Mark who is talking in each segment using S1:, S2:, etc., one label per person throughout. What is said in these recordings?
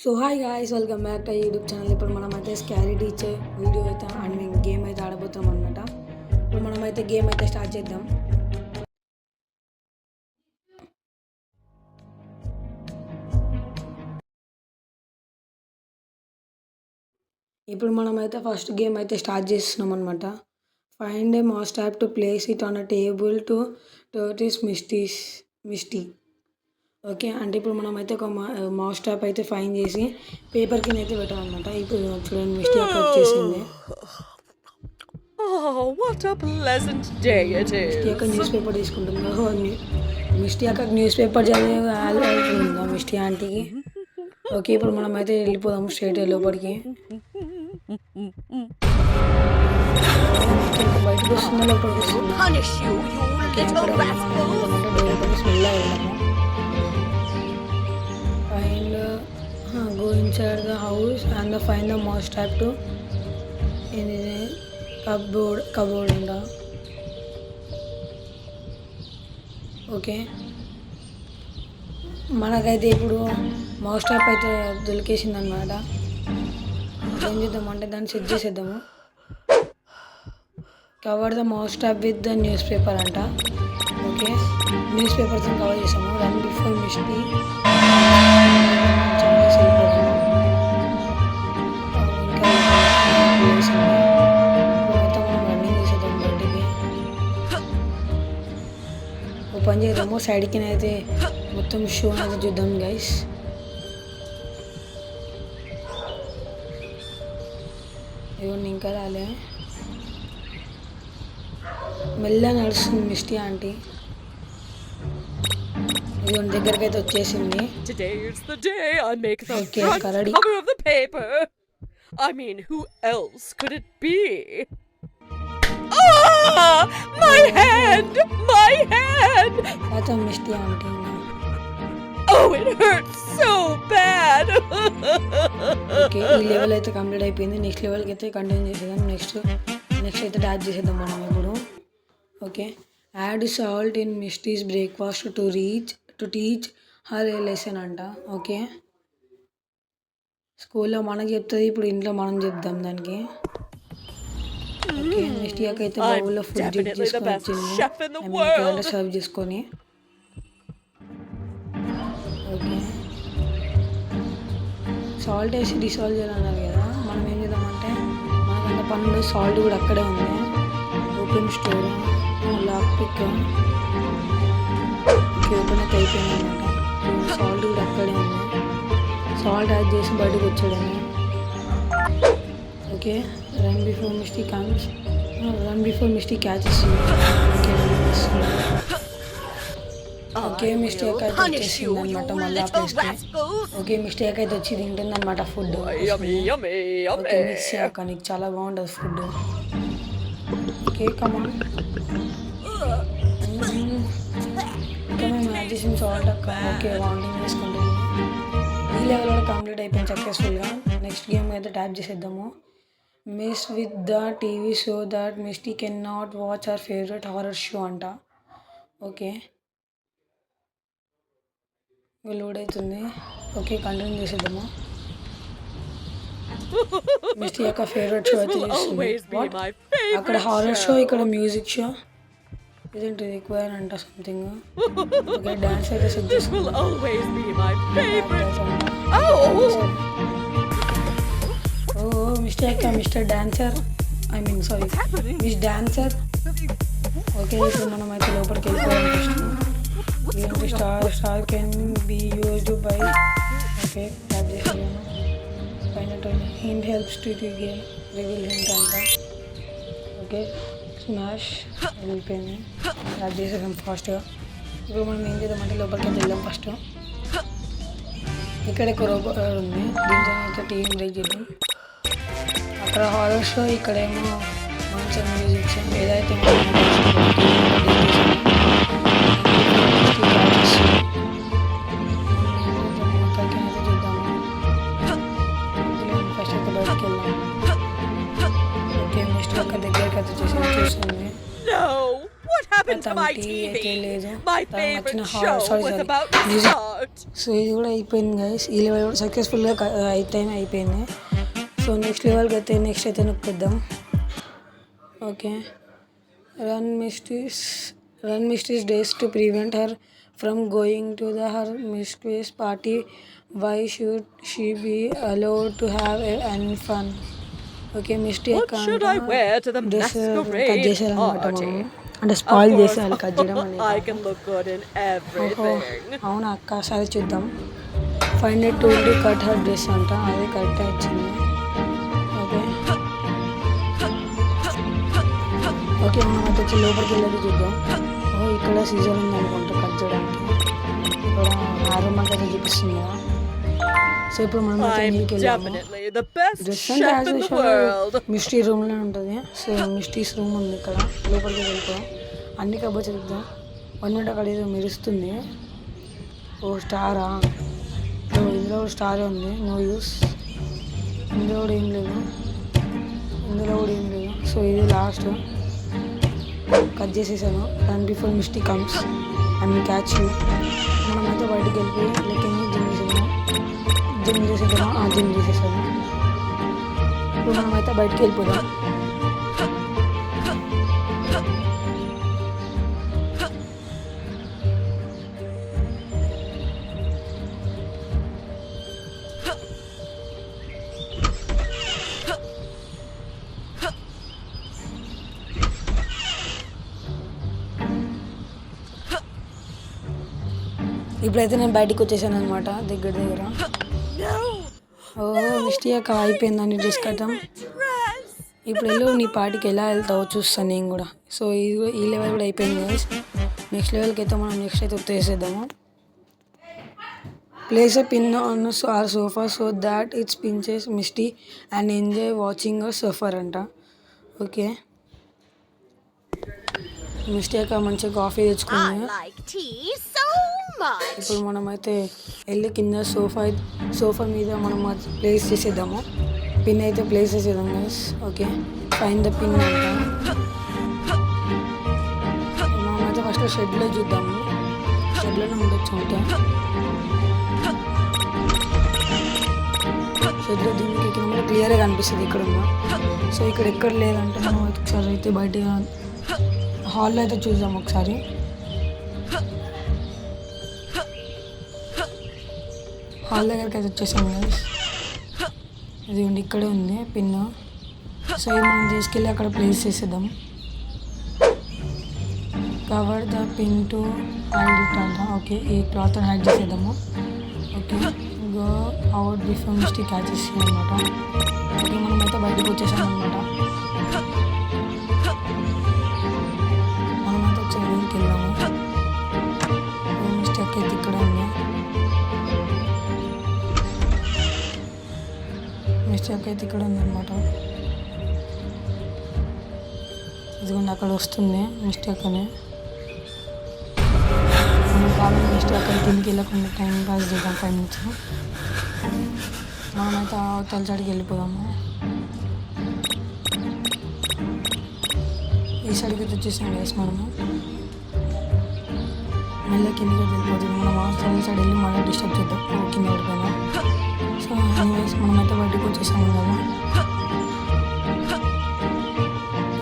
S1: So hi guys, welcome back to YouTube channel. ఇప్పుడు మనమైతే scary teacher video అయితే and మేము గేమ్ అయితే ఆడబోతున్నాం అనమాట. ఇప్పుడు మనమైతే గేమ్ అయితే స్టార్ట్ చేద్దాం. ఇప్పుడు మనమైతే ఫస్ట్ గేమ్ అయితే స్టార్ట్ చేస్తున్నాం అనమాట. Find a mouse trap to place it on a table to టర్టిస్ మిస్టీ. ఓకే, అంటే ఇప్పుడు మనమైతే ఒక మౌస్ ట్యాప్ అయితే ఫైన్ చేసి పేపర్ కింద అయితే పెట్టాలన్నమాట. ఇప్పుడు చూడండి, మిస్టీ అక్కడ వచ్చేసింది.
S2: Oh, what a pleasant day it
S1: Misty అక్కడ
S2: is.
S1: న్యూస్ పేపర్ తీసుకుంటుంది. మిస్టీ అక్కడ న్యూస్ పేపర్ చదివే ఉందా మిస్టీ ఆంటీకి. ఓకే, ఇప్పుడు మనం అయితే వెళ్ళిపోదాం స్ట్రైట్ లోపలికి. బయటకు వస్తుందా లోపలికి వస్తుందా?
S2: Punish you, you little rascal.
S1: Door smell వెళ్ళాము. Find go inside the house and find the mouse trap to in a cupboard ఉందా. ఓకే, మనకైతే ఇప్పుడు మౌస్ ట్యాప్ అయితే దొరికేసింది అనమాట. ఏం చేద్దామంటే దాన్ని సెట్ చేసేద్దాము. Cover the mouse trap with the newspaper అంట. ఓకే, న్యూస్ పేపర్తో కవర్ చేసాము. Run before Misty. రన్నింగ్ చేసేద్దాం బయటికి. ఓపెన్ చేద్దాము. సైడ్కి అయితే మొత్తం షో అయితే చూద్దాం గైస్. ఇవన్నీ ఇంకా రాలే. మెల్లగా నడుస్తుంది మిస్టీ ఆంటీ. ఇవన్నీ దగ్గరికి అయితే వచ్చేసింది.
S2: Today is the day I make the
S1: Okay,
S2: front
S1: Karadi.
S2: cover of the paper. I mean, who else could it be? Ah! My hand! My hand!
S1: అయితే Misty aunty.
S2: Oh, it hurts so bad!
S1: Okay, ఈ level అయితే complete అయిపోయింది. Next లెవెల్కి అయితే continue చేసేద్దాం. Next అయితే Dodge చేసేద్దాం మనం ఇప్పుడు. Okay, add salt in mysteries breakfast to teach her A lesson అంట. ఓకే, స్కూల్లో మనకు చెప్తుంది, ఇప్పుడు ఇంట్లో మనం చెప్దాం దానికి. ఓకే, మిస్టీ అయితే బౌల్లో ఫుడ్
S2: definitely the
S1: చేసుకొని
S2: best
S1: వచ్చింది.
S2: chef in the world.
S1: Serve చేసుకొని. ఓకే, సాల్ట్ వేసి డిసాల్వ్ చేయాలన్నారు కదా. మనం ఏం చేద్దామంటే మనకంత పనులు సాల్ట్ కూడా అక్కడే ఉంది. Open store lock pick. Okay, open అయితే అయిపోయింది అనమాట. సాల్ట్ కూడా అక్కడే ఉంది. సాల్ట్ యాడ్ చేసి బయటకు వచ్చాడని. Okay, run before Misty catches. Okay, mistake అయితే వచ్చేసింది అనమాట మళ్ళీ ప్లేస్కి. ఓకే, మిస్టేక్ అయితే వచ్చి తింటుంది అనమాట food.
S2: Yummy, yummy,
S1: okay,
S2: yummy.
S1: Mix చేయక నీకు చాలా బాగుంటుంది ఫుడ్. ఓకే, కమాన్. ఇంకా మేము యాడ్ చేసిన సాల్ట్ అక్క. ఓకే, వామిటింగ్ చేసుకుంటుంది. ఈ లెవెల్ కూడా కంప్లీట్ అయిపోయింది సక్సెస్ఫుల్గా. నెక్స్ట్ గేమ్ అయితే ట్యాప్ చేసేద్దాము. Mess with the TV show that Misty can not watch our favourite horror show అంట. ఓకే, లోడ్ అవుతుంది. ఓకే, కంటిన్యూ చేసేద్దాము. మిస్టీ యొక్క ఫేవరెట్ షో అయితే చూస్తుంది.
S2: Always be my
S1: అక్కడ
S2: favorite
S1: హారర్ షో,
S2: show.
S1: ఇక్కడ మ్యూజిక్ షో. ఇదేంటి రిక్వైర్ అంట సంథింగ్. ఓకే, డాన్స్ అయితే సెట్
S2: This will
S1: చేసుకుందాం.
S2: always be my favorite. Oh!
S1: Oh mistake mister dancer, I mean sorry miss dancer. Okay, ఇప్పుడు మనం అయితే లోపలికి వెళ్ళిపోవాలనిపిస్తున్నాం. Star can be used by. Okay, tap చేసేదాము. పైన hint helps to game reveal hint అంట. Okay, smash వెళ్ళిపోయింది. ట్యాప్ చేసేదాం ఫాస్ట్గా. ఇప్పుడు మనం ఏం చేద్దామంటే లోపలికి వెళ్దాం. ఫస్ట్ ఇక్కడ ఒక రోబోట్ ఉంది, దీంతో అయితే టీవీ బ్రేక్ చేద్దాం. అక్కడ హారర్ షో, ఇక్కడేమో మంచి మ్యూజిక్ షో. ఏదైతే ఫస్ట్ అయితే బయటకు వెళ్దాం. ఓకే, మిస్టర్ ఒక దగ్గరికి అయితే చూస్తుంది.
S2: No! What happened to my
S1: T అయితే
S2: TV?
S1: లేదు.
S2: My
S1: తను
S2: favorite
S1: నచ్చిన
S2: show
S1: sorry
S2: was
S1: sorry
S2: about to
S1: music
S2: start.
S1: So ఇది కూడా అయిపోయింది గైస్. ఈ లెవెల్ కూడా సక్సెస్ఫుల్గా అయిపోయింది. సో నెక్స్ట్ లెవెల్కి అయితే నొక్కిద్దాం. Okay, run Misty's days to prevent her from going to her mistress party. Why should she be allowed to have any fun. Okay, Misty
S2: What should I wear to the
S1: dress cut
S2: masquerade
S1: చేసేయాలన్నమాట
S2: party?
S1: మనం. అంటే spoil చేసేయాలి cut చేయడం
S2: I
S1: అనేది.
S2: can look good in
S1: ఓహో,
S2: everything.
S1: అవునా అక్క, సరే చూద్దాం. Find it to cut her dress అంట, అదే కరెక్ట్ వచ్చింది. ఓకే ఓకే, మనం అయితే వచ్చి లోపలికి వెళ్ళేది చూద్దాం. ఓ, ఇక్కడ సీజర్ ఉంది అనుకుంటా కట్ చేయడానికి. ఇక్కడ ఆరం అయితే చూపిస్తుంది కదా. సో ఇప్పుడు మనం అయితే
S2: I'm
S1: ఇంటికి వెళ్ళాము.
S2: definitely the best
S1: dress
S2: chef
S1: అంటే
S2: in the world.
S1: మిస్టీ రూమ్లో ఉంటుంది. సో మిస్టీస్ రూమ్ ఉంది ఇక్కడ, లోపలికి వెళ్తాం. అన్ని కబోర్డ్స్ చూద్దాం. 1 మినిట్ అక్కడ ఏదో మెరుస్తుంది. ఓ స్టారా, ఓ ఇందులో కూడా స్టారే ఉంది. నో యూస్, ఇందులో కూడా ఏం లేదు, ఇందులో కూడా ఏం లేదు. సో ఇది లాస్ట్ కట్ చేసేసాను. And before Misty comes and catch you. మనమైతే బయటికి వెళ్ళిపోయి లెక్కని జిమ్ చేసేసాము. ఇప్పుడు మనమైతే బయటికి వెళ్ళిపోదాం. ఇప్పుడైతే నేను బయటికి వచ్చేసాను అనమాట, దగ్గర. ఓ మిస్టీ అక్క, అయిపోయిందని డ్రెస్ కట్టం. ఇప్పుడు వెళ్ళు, నీ పార్టీకి ఎలా వెళ్తావో చూస్తాను నేను కూడా. సో ఈ లెవెల్ కూడా అయిపోయింది గైస్. నెక్స్ట్ లెవెల్కి అయితే మనం నెక్స్ట్ అయితే ఉత్తేసేద్దాము. Place a pin on our sofa so that it's pinches Misty and enjoy watching a suffer అంట. ఓకే, మిస్టీ అక్క మంచిగా కాఫీ తెచ్చుకుంది.
S2: like tea so much.
S1: ఇప్పుడు మనమైతే వెళ్ళి కింద సోఫా మీద మనం ప్లేస్ చేసేద్దాము. పిన్ అయితే ప్లేస్ చేసేద్దాం guys. Okay, fine the pin అంట. మనమైతే ఫస్ట్ షెడ్లో చూద్దాము, షెడ్లోనే ఉండొచ్చు అంటే. షెడ్లో దీనికి ఎక్కినప్పుడు క్లియర్గా కనిపిస్తుంది ఇక్కడ ఉన్న. సో ఇక్కడ ఎక్కడ లేదంటే మనం ఒకసారి అయితే బయట హాల్లో అయితే చూద్దాం ఒకసారి. హాల్ దగ్గరికి అయితే వచ్చేసాము గైస్. ఇది ఇక్కడే ఉంది పిన్. సో ఇది మనం తీసుకెళ్ళి అక్కడ ప్లేస్ చేసేద్దాం. Cover the pin to hide it అంట. ఓకే, ఈ క్లాత్ హైడ్ చేసేద్దాము. Okay, go out before Misty catches అనమాట. ఓకే, మనమైతే బయటకు వచ్చేసాం అనమాట. మనమైతే ఒకసారి ఇంటికి వెళ్ళాము. మిస్టేక్ అయితే ఇక్కడ ఉంది. మిస్టేక్ అయితే ఇక్కడ ఉందన్నమాట. ఇదిగోండి అక్కడ వస్తుంది మిస్టేక్ అని. మనం కావాలని మిస్టేక్ అయితే కిందికి వెళ్ళకుండా టైం పాస్ చేద్దాం 5 minutes. మనమైతే అవతల సైడ్కి వెళ్ళిపోదాము. ఈ సైడ్కి అయితే వచ్చేసాం గైస్. మనము మళ్ళీ కిందకి వెళ్ళిపోతుంది. మనం అవతల సైడ్ వెళ్ళి మళ్ళీ డిస్టర్బ్ చేద్దాం కింద పడిపోయినా. సో ఎనీవేస్ మనమైతే బయటకు వచ్చేసాము కదా.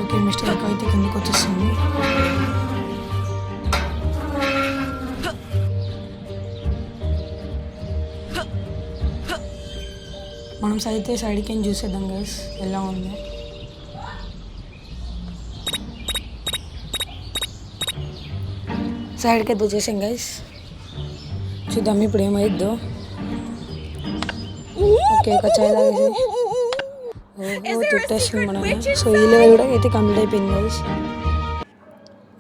S1: ఓకే, మిస్టేక్ అయితే కిందకి వచ్చేస్తుంది. మనం అయితే సైడ్కి ఏం చూసేద్దాం గైస్ ఎలా ఉంది. సైడ్కి అయితే వచ్చేసాం గైస్. చూద్దాం ఇప్పుడు ఏమైద్దో. ఓకే, ఒక చాయ్ తాగేసి తిట్టేస్తుంది మనల్ని. సో ఈ లెవెల్ కూడా అయితే కంప్లీట్ అయిపోయింది గైస్.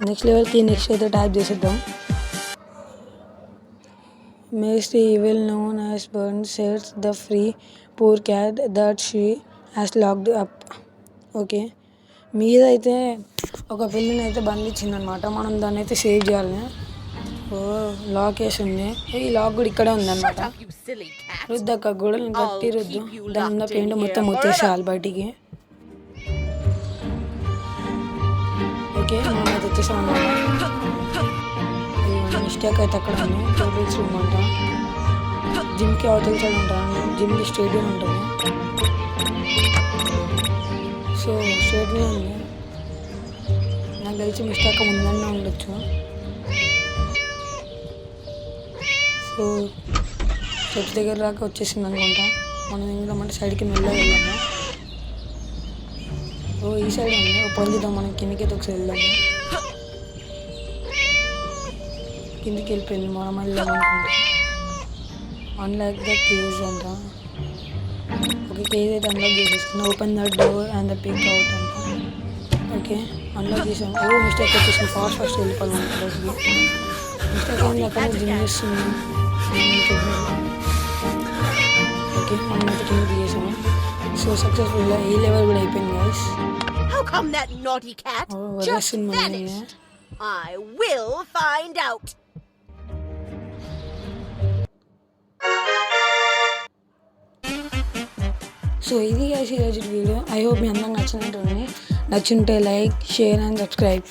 S1: నెక్స్ట్ లెవెల్కి నెక్స్ట్ అయితే ట్యాప్ చేసేద్దాం. Misty evil known as Burn sets the free poor cat that she has locked up. Okay, మీద అయితే ఒక పిల్లని అయితే బంధించిందనమాట. మనం దాన్ని అయితే సేవ్ చేయాలి. ఓ లాక్ వేసి ఉంది. ఈ లాక్ కూడా ఇక్కడే ఉందన్నమాట. రుద్దక్క కూడా గట్టి రుద్దు. దాని ఉన్న పెయింట్ మొత్తం వచ్చేసేయాలి బయటికి. ఓకే, మనం అయితే వచ్చేసాం అన్నమాట. మిస్టేక్ అయితే అక్కడ ఉంది. టేబుల్స్ రూమ్ అంట. జిమ్కి అవతల సైడ్ ఉంటాను. జిమ్కి స్టేడియం ఉంటుంది. సో స్టేడియం ఉంది. నాకు తెలిసి మిస్టేక్ ముందన్నా ఉండొచ్చు. సో స్టెప్స్ దగ్గర దాకా వచ్చేసింది అనుకుంటా. మనం ఏం చేద్దామంటే సైడ్కి మెల్లగా వెళ్ళాము. ఓ ఈ సైడ్ ఉంది. పొందిద్దాం మనం కిందకి అయితే ఒకసారి వెళ్దాము. కిందికి వెళ్ళిపోయింది. మనం వెళ్దాం అనుకుంటా. అన్లాక్ ద కేజ్ అంట. ఓకే కేజ్ అయితే అన్లాక్ చేసేసుకున్నా. Open the door and the pick out అంట. ఓకే అన్లాక్ చేసాం. ఓ మిస్టేక్ వచ్చేసింది. ఫాస్ట్ వెళ్ళిపోవాలి మన ప్లేస్కి. మిస్టేక్ అయింది. అక్కడ జిమ్ చేస్తుంది. ఓకే మనం అయితే కింద చేసాము. సో సక్సెస్ఫుల్గా ఈ లెవెల్ కూడా అయిపోయింది guys.
S2: How come that naughty cat just
S1: వదిలేస్తుంది మనల్ని.
S2: vanished? I will find out.
S1: So ఇది గైస్ ఈరోజు వీడియో. ఐ హోప్ మీ అందరికి నచ్చినట్టుంది. నచ్చుంటే లైక్, షేర్ అండ్ సబ్స్క్రైబ్.